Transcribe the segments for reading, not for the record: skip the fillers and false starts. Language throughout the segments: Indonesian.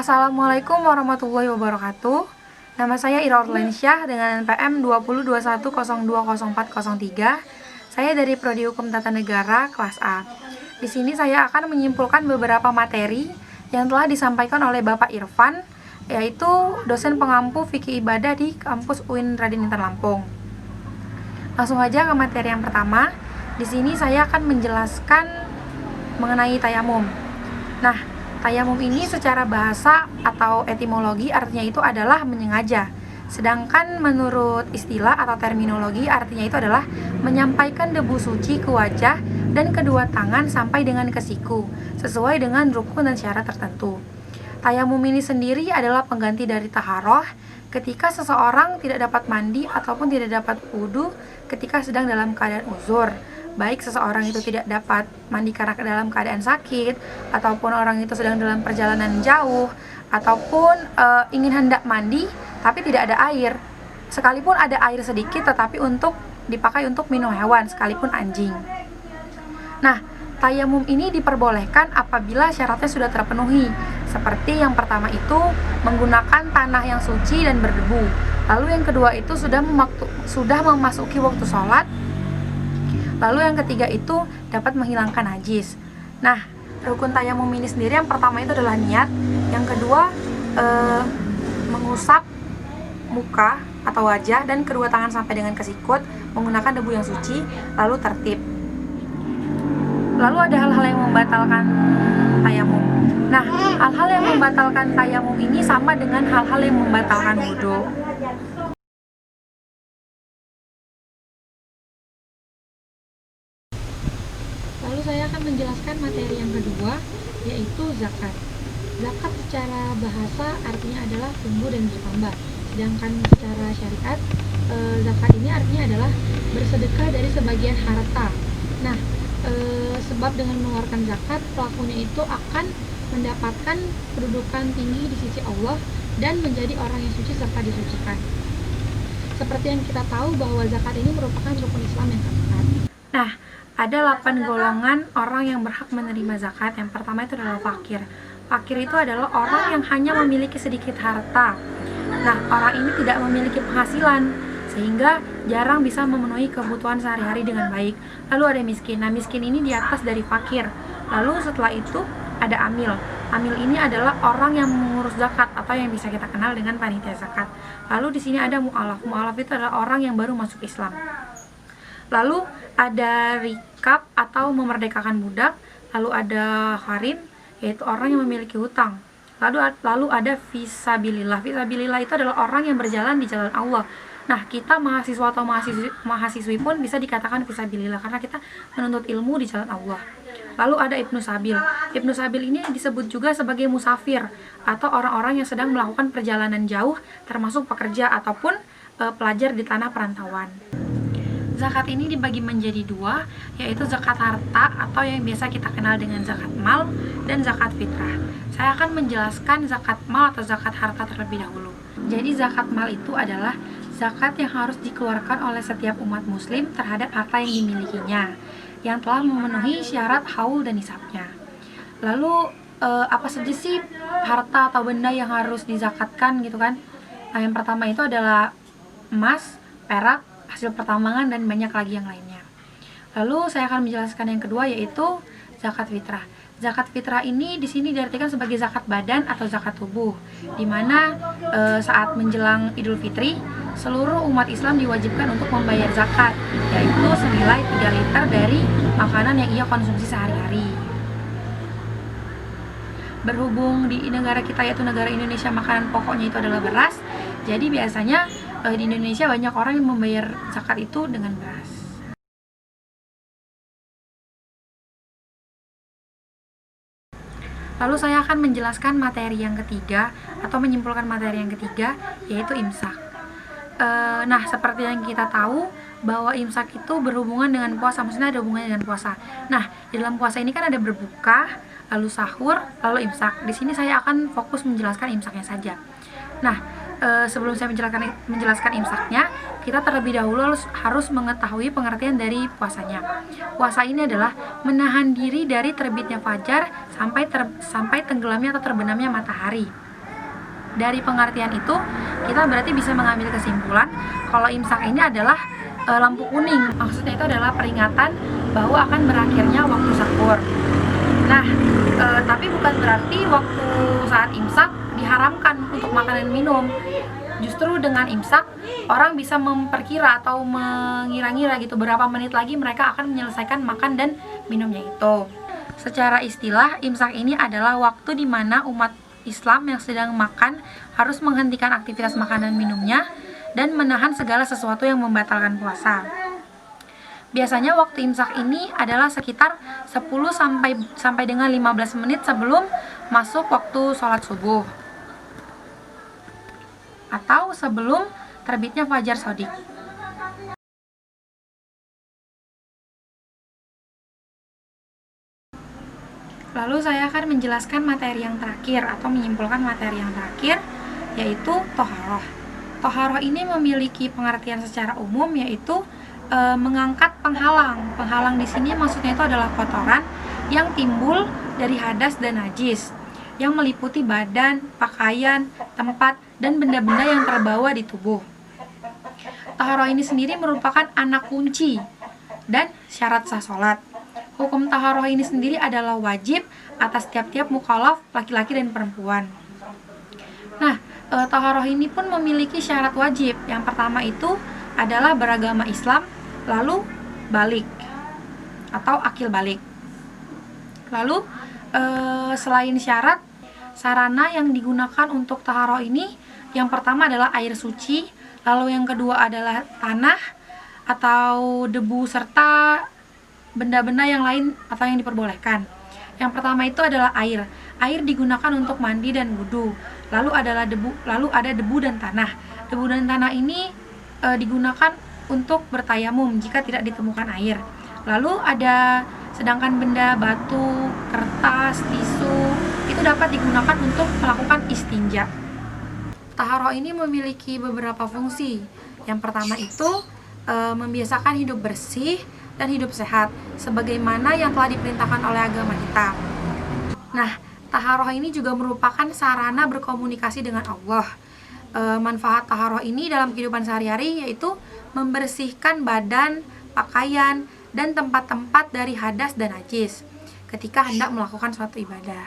Assalamualaikum warahmatullahi wabarakatuh. Nama saya Ira Orlansyah dengan NPM 2021020403. Saya dari Prodi Hukum Tata Negara kelas A. Di sini saya akan menyimpulkan beberapa materi yang telah disampaikan oleh Bapak Irfan, yaitu dosen pengampu fikih ibadah di kampus UIN Raden Intan Lampung. Langsung aja ke materi yang pertama. Di sini saya akan menjelaskan mengenai tayamum. Nah, tayamum ini secara bahasa atau etimologi artinya itu adalah menyengaja. Sedangkan menurut istilah atau terminologi artinya itu adalah menyampaikan debu suci ke wajah dan kedua tangan sampai dengan ke siku, sesuai dengan rukun dan syarat tertentu. Tayamum ini sendiri adalah pengganti dari taharoh ketika seseorang tidak dapat mandi ataupun tidak dapat wudu ketika sedang dalam keadaan uzur. Baik seseorang itu tidak dapat mandi karena dalam keadaan sakit, ataupun orang itu sedang dalam perjalanan jauh, ataupun ingin hendak mandi tapi tidak ada air. Sekalipun ada air sedikit tetapi untuk dipakai untuk minum hewan, sekalipun anjing. Nah, tayamum ini diperbolehkan apabila syaratnya sudah terpenuhi. Seperti yang pertama itu menggunakan tanah yang suci dan berdebu. Lalu yang kedua itu sudah memasuki waktu sholat. Lalu yang ketiga itu dapat menghilangkan najis. Nah, rukun tayamum ini sendiri yang pertama itu adalah niat. Yang kedua mengusap muka atau wajah dan kedua tangan sampai dengan ke sikut menggunakan debu yang suci, lalu tertib. Lalu ada hal-hal yang membatalkan tayamum. Nah, hal-hal yang membatalkan tayamum ini sama dengan hal-hal yang membatalkan wudu. Lalu saya akan menjelaskan materi yang kedua, yaitu zakat. Zakat secara bahasa artinya adalah tumbuh dan bertambah. Sedangkan secara syariat, zakat ini artinya adalah bersedekah dari sebagian harta. Nah, sebab dengan mengeluarkan zakat, pelakunya itu akan mendapatkan kedudukan tinggi di sisi Allah dan menjadi orang yang suci serta disucikan. Seperti yang kita tahu bahwa zakat ini merupakan rukun Islam yang keempat. Nah, ada 8 golongan orang yang berhak menerima zakat. Yang pertama itu adalah fakir. Fakir itu adalah orang yang hanya memiliki sedikit harta. Nah, orang ini tidak memiliki penghasilan sehingga jarang bisa memenuhi kebutuhan sehari-hari dengan baik. Lalu ada miskin. Nah, miskin ini di atas dari fakir. Lalu setelah itu ada amil. Amil ini adalah orang yang mengurus zakat atau yang bisa kita kenal dengan panitia zakat. Lalu di sini ada mu'alaf. Mu'alaf itu adalah orang yang baru masuk Islam. Lalu ada rikab atau memerdekakan budak. Lalu ada harim, yaitu orang yang memiliki hutang. Lalu ada fisabilillah. Fisabilillah itu adalah orang yang berjalan di jalan Allah. Nah, kita mahasiswa atau mahasiswi pun bisa dikatakan fisabilillah karena kita menuntut ilmu di jalan Allah. Lalu ada ibnu sabil. Ibnu sabil ini disebut juga sebagai musafir atau orang-orang yang sedang melakukan perjalanan jauh, termasuk pekerja ataupun pelajar di tanah perantauan. Zakat ini dibagi menjadi dua, yaitu zakat harta atau yang biasa kita kenal dengan zakat mal dan zakat fitrah. Saya akan menjelaskan zakat mal atau zakat harta terlebih dahulu. Jadi zakat mal itu adalah zakat yang harus dikeluarkan oleh setiap umat muslim terhadap harta yang dimilikinya, yang telah memenuhi syarat haul dan nisabnya. Lalu apa saja sih harta atau benda yang harus dizakatkan gitu kan? Nah, yang pertama itu adalah emas, perak, hasil pertambangan, dan banyak lagi yang lainnya. Lalu saya akan menjelaskan yang kedua, yaitu zakat fitrah. Zakat fitrah ini di sini diartikan sebagai zakat badan atau zakat tubuh, di mana saat menjelang Idul Fitri, seluruh umat Islam diwajibkan untuk membayar zakat, yaitu senilai 3 liter dari makanan yang ia konsumsi sehari-hari. Berhubung di negara kita, yaitu negara Indonesia, makanan pokoknya itu adalah beras, jadi biasanya di Indonesia banyak orang yang membayar zakat itu dengan beras. Lalu saya akan menjelaskan materi yang ketiga atau menyimpulkan materi yang ketiga, yaitu imsak. Nah, seperti yang kita tahu bahwa imsak itu berhubungan dengan puasa, maksudnya ada hubungannya dengan puasa. Nah, di dalam puasa ini kan ada berbuka, lalu sahur, lalu imsak. Di sini saya akan fokus menjelaskan imsaknya saja. Nah, sebelum saya menjelaskan imsaknya, kita terlebih dahulu harus mengetahui pengertian dari puasanya. Puasa ini adalah menahan diri dari terbitnya fajar sampai tenggelamnya atau terbenamnya matahari. Dari pengertian itu, kita berarti bisa mengambil kesimpulan kalau imsak ini adalah lampu kuning. Maksudnya itu adalah peringatan bahwa akan berakhirnya waktu sahur. Nah, tapi bukan berarti waktu saat imsak diharamkan untuk makan dan minum. Justru dengan imsak, orang bisa memperkira atau mengira-ngira gitu berapa menit lagi mereka akan menyelesaikan makan dan minumnya itu. Secara istilah, imsak ini adalah waktu di mana umat Islam yang sedang makan harus menghentikan aktivitas makan dan minumnya dan menahan segala sesuatu yang membatalkan puasa. Biasanya waktu imsak ini adalah sekitar 10 sampai dengan 15 menit sebelum masuk waktu sholat subuh atau sebelum terbitnya fajar shodiq. Lalu saya akan menjelaskan materi yang terakhir atau menyimpulkan materi yang terakhir, yaitu toharoh. Toharoh ini memiliki pengertian secara umum, yaitu mengangkat penghalang. Penghalang di sini maksudnya itu adalah kotoran yang timbul dari hadas dan najis, yang meliputi badan, pakaian, tempat, dan benda-benda yang terbawa di tubuh. Taharoh ini sendiri merupakan anak kunci dan syarat sah sholat. Hukum taharoh ini sendiri adalah wajib atas tiap-tiap mukallaf laki-laki dan perempuan. Nah, taharoh ini pun memiliki syarat wajib. Yang pertama itu adalah beragama Islam, lalu balik atau akil balik. Lalu selain syarat, sarana yang digunakan untuk taharoh ini yang pertama adalah air suci, lalu yang kedua adalah tanah atau debu serta benda-benda yang lain atau yang diperbolehkan. Yang pertama itu adalah air. Air digunakan untuk mandi dan wudhu. Lalu ada debu dan tanah. Debu dan tanah ini digunakan untuk bertayamum jika tidak ditemukan air. Lalu ada sedangkan benda batu, kertas, tisu itu dapat digunakan untuk melakukan istinja. Taharoh ini memiliki beberapa fungsi. Yang pertama itu membiasakan hidup bersih dan hidup sehat sebagaimana yang telah diperintahkan oleh agama kita. Nah, taharoh ini juga merupakan sarana berkomunikasi dengan Allah. Manfaat taharoh ini dalam kehidupan sehari-hari yaitu membersihkan badan, pakaian, dan tempat-tempat dari hadas dan najis ketika hendak melakukan suatu ibadah.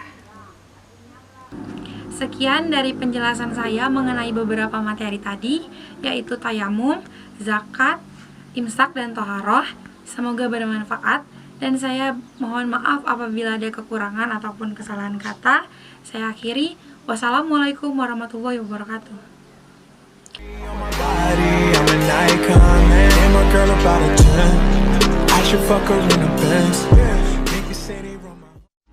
Sekian dari penjelasan saya mengenai beberapa materi tadi, yaitu tayamum, zakat, imsak, dan toharoh. Semoga bermanfaat, dan saya mohon maaf apabila ada kekurangan ataupun kesalahan kata. Saya akhiri. Wassalamualaikum warahmatullahi wabarakatuh. I should fuck her in the Benz.